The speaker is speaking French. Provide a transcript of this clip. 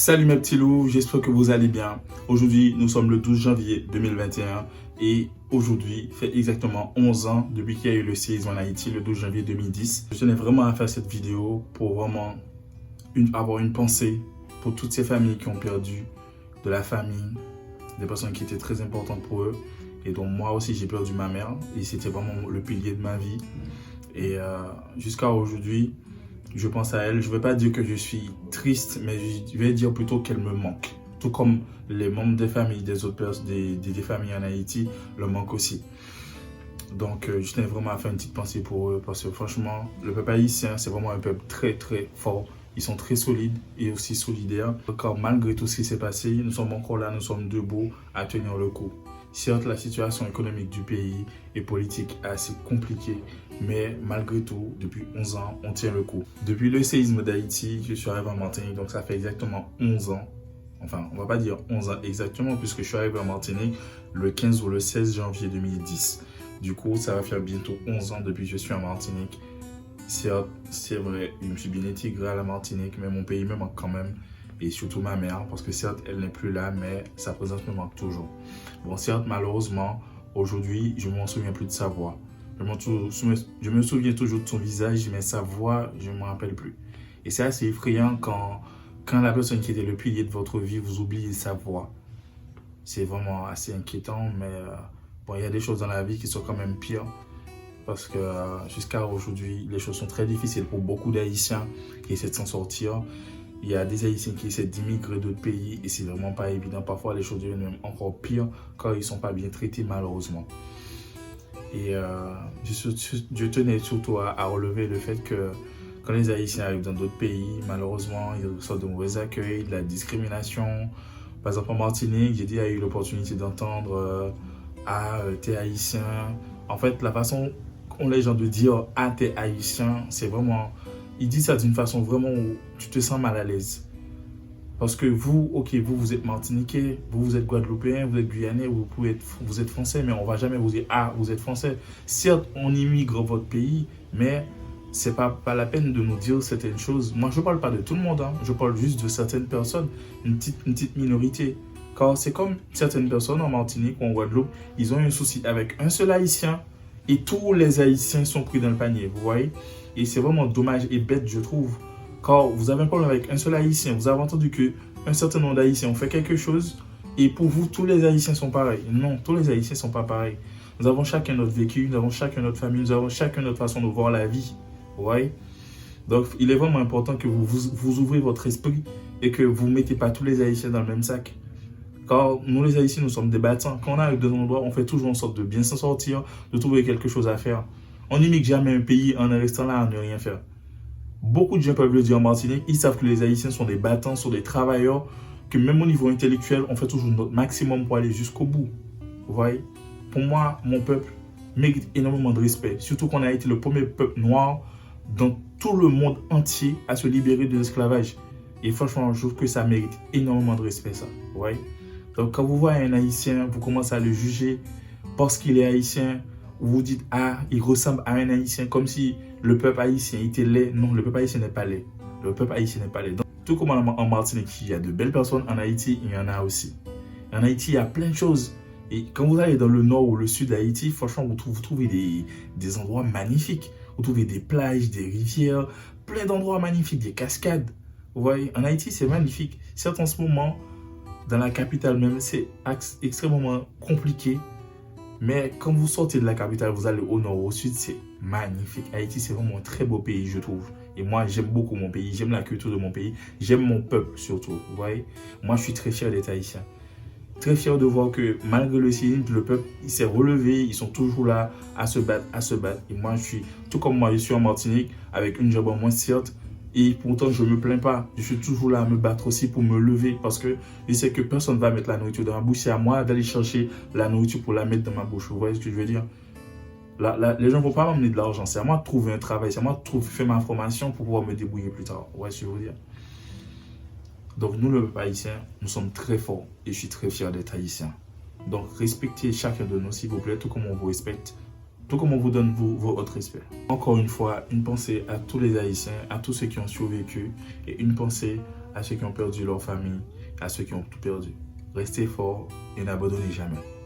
Salut mes petits loups, j'espère que vous allez bien. Aujourd'hui, nous sommes le 12 janvier 2021 et aujourd'hui fait exactement 11 ans depuis qu'il y a eu le séisme en Haïti le 12 janvier 2010. Je tenais vraiment à faire cette vidéo pour vraiment avoir une pensée pour toutes ces familles qui ont perdu de la famille, des personnes qui étaient très importantes pour eux. Et donc moi aussi j'ai perdu ma mère et c'était vraiment le pilier de ma vie. Et jusqu'à aujourd'hui, je pense à elle. Je ne vais pas dire que je suis triste, mais je vais dire plutôt qu'elle me manque. Tout comme les membres des familles des autres personnes, des familles en Haïti, le manquent aussi. Donc, je tenais vraiment à faire une petite pensée pour eux parce que franchement, le peuple haïtien, c'est vraiment un peuple très très fort. Ils sont très solides et aussi solidaires. Car malgré tout ce qui s'est passé, nous sommes encore là, nous sommes debout à tenir le coup. Certes, la situation économique du pays et politique est assez compliquée, mais malgré tout, depuis 11 ans, on tient le coup. Depuis le séisme d'Haïti, je suis arrivé en Martinique, donc ça fait exactement 11 ans. Enfin, on va pas dire 11 ans exactement, puisque je suis arrivé en Martinique le 15 ou le 16 janvier 2010. Du coup, ça va faire bientôt 11 ans depuis que je suis en Martinique. Certes, c'est vrai, je me suis bien intégré à la Martinique, mais mon pays me manque quand même. Et surtout ma mère, parce que certes, elle n'est plus là, mais sa présence me manque toujours. Bon, certes, malheureusement, aujourd'hui, je ne m'en souviens plus de sa voix. Je me souviens toujours de son visage, mais sa voix, je ne me rappelle plus. Et c'est assez effrayant quand la personne qui était le pilier de votre vie, vous oubliez sa voix. C'est vraiment assez inquiétant, mais bon, il y a des choses dans la vie qui sont quand même pires. Parce que jusqu'à aujourd'hui, les choses sont très difficiles pour beaucoup d'Haïtiens qui essaient de s'en sortir. Il y a des Haïtiens qui essaient d'immigrer d'autres pays et c'est vraiment pas évident. Parfois, les choses deviennent même encore pires quand ils ne sont pas bien traités, malheureusement. Et je tenais surtout à relever le fait que quand les Haïtiens arrivent dans d'autres pays, malheureusement, ils reçoivent de mauvais accueils, de la discrimination. Par exemple, en Martinique, j'ai déjà eu l'opportunité d'entendre t'es haïtien. En fait, la façon qu'ont les gens de dire ah, t'es haïtien, c'est vraiment. Ils disent ça d'une façon vraiment où tu te sens mal à l'aise. Parce que vous, ok, vous êtes martiniquais, vous êtes guadeloupéen, vous êtes guyanais, vous êtes français, mais on ne va jamais vous dire ah, vous êtes français. Certes, on immigre votre pays, mais c'est pas la peine de nous dire certaines choses. Moi, je ne parle pas de tout le monde, hein. Je parle juste de certaines personnes, une petite minorité. Car c'est comme certaines personnes en Martinique ou en Guadeloupe, ils ont un souci avec un seul haïtien et tous les haïtiens sont pris dans le panier, vous voyez? Et c'est vraiment dommage et bête, je trouve. Quand vous avez un problème avec un seul haïtien, vous avez entendu qu'un certain nombre d'haïtiens ont fait quelque chose et pour vous, tous les haïtiens sont pareils. Non, tous les haïtiens ne sont pas pareils. Nous avons chacun notre vécu, nous avons chacun notre famille, nous avons chacun notre façon de voir la vie, vous voyez? Donc, il est vraiment important que vous ouvrez votre esprit et que vous ne mettez pas tous les haïtiens dans le même sac. Car nous les Haïtiens, nous sommes des battants. Quand on arrive dans un endroit, on fait toujours en sorte de bien s'en sortir, de trouver quelque chose à faire. On n'immigue jamais un pays en restant là à ne rien faire. Beaucoup de gens peuvent le dire en Martinique, ils savent que les Haïtiens sont des battants, sont des travailleurs, que même au niveau intellectuel, on fait toujours notre maximum pour aller jusqu'au bout. Vous voyez? Pour moi, mon peuple mérite énormément de respect. Surtout qu'on a été le premier peuple noir dans tout le monde entier à se libérer de l'esclavage. Et franchement, je trouve que ça mérite énormément de respect, ça. Vous voyez? Donc, quand vous voyez un Haïtien, vous commencez à le juger parce qu'il est Haïtien. Vous vous dites, ah, il ressemble à un Haïtien, comme si le peuple haïtien était laid. Non, le peuple haïtien n'est pas laid. Le peuple haïtien n'est pas laid. Donc, tout comme en Martinique, il y a de belles personnes, en Haïti, il y en a aussi. En Haïti, il y a plein de choses. Et quand vous allez dans le nord ou le sud d'Haïti, franchement, vous trouvez des endroits magnifiques. Vous trouvez des plages, des rivières, plein d'endroits magnifiques, des cascades. Vous voyez, en Haïti, c'est magnifique. Certes, en ce moment, dans la capitale même, c'est extrêmement compliqué. Mais quand vous sortez de la capitale, vous allez au nord, au sud, c'est magnifique. Haïti, c'est vraiment un très beau pays, je trouve. Et moi, j'aime beaucoup mon pays, j'aime la culture de mon pays, j'aime mon peuple surtout, vous voyez. Moi, je suis très fier d'être haïtien. Très fier de voir que malgré le séisme, le peuple, il s'est relevé, ils sont toujours là à se battre, à se battre. Et moi, tout comme moi, je suis en Martinique, avec une job en moins, certes. Et pourtant, je ne me plains pas. Je suis toujours là à me battre aussi pour me lever parce que je sais que personne ne va mettre la nourriture dans ma bouche. C'est à moi d'aller chercher la nourriture pour la mettre dans ma bouche. Vous voyez ce que je veux dire? Les gens ne vont pas m'amener de l'argent. C'est à moi de trouver un travail. C'est à moi de faire ma formation pour pouvoir me débrouiller plus tard. Vous voyez ce que je veux dire? Donc, nous, le peuple haïtien, nous sommes très forts et je suis très fier d'être haïtien. Donc, respectez chacun de nous, s'il vous plaît, tout comme on vous respecte. tout comme on vous donne votre respect. Encore une fois, une pensée à tous les Haïtiens, à tous ceux qui ont survécu et une pensée à ceux qui ont perdu leur famille, à ceux qui ont tout perdu. Restez forts et n'abandonnez jamais.